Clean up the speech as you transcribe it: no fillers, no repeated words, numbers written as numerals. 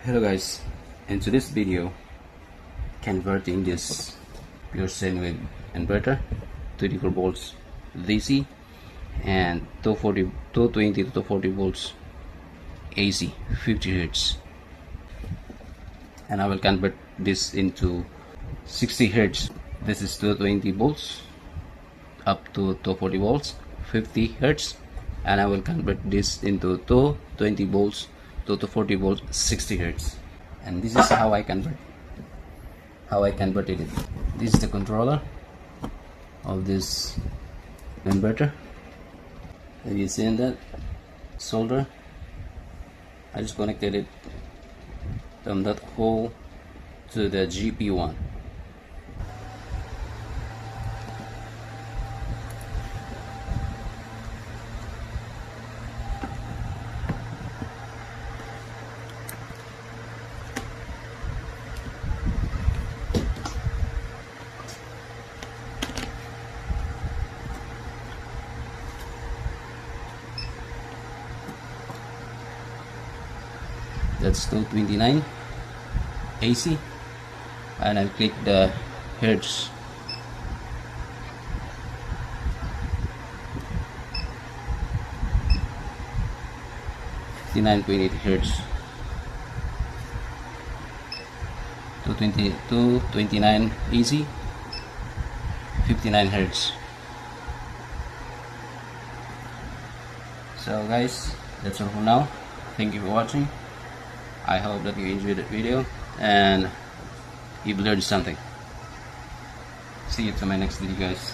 Hello guys, in today's video converting this pure sine wave inverter 24 volts DC and 220 to 240 volts AC 50 Hertz, and I will convert this into 60 Hertz. This is 220 volts up to 240 volts 50 Hertz, and I will convert this into 220 volts to 240 volts 60 Hertz. And this is how I converted it. This is the controller of this inverter. Have you seen that solder? I just connected it from that hole to the GP1. That's 229 AC, and I'll click the Hertz. .8 Hertz. 229 AC, 59 Hertz. So guys, that's all for now. Thank you for watching. I hope that you enjoyed the video and you've learned something. See you to my next video, guys.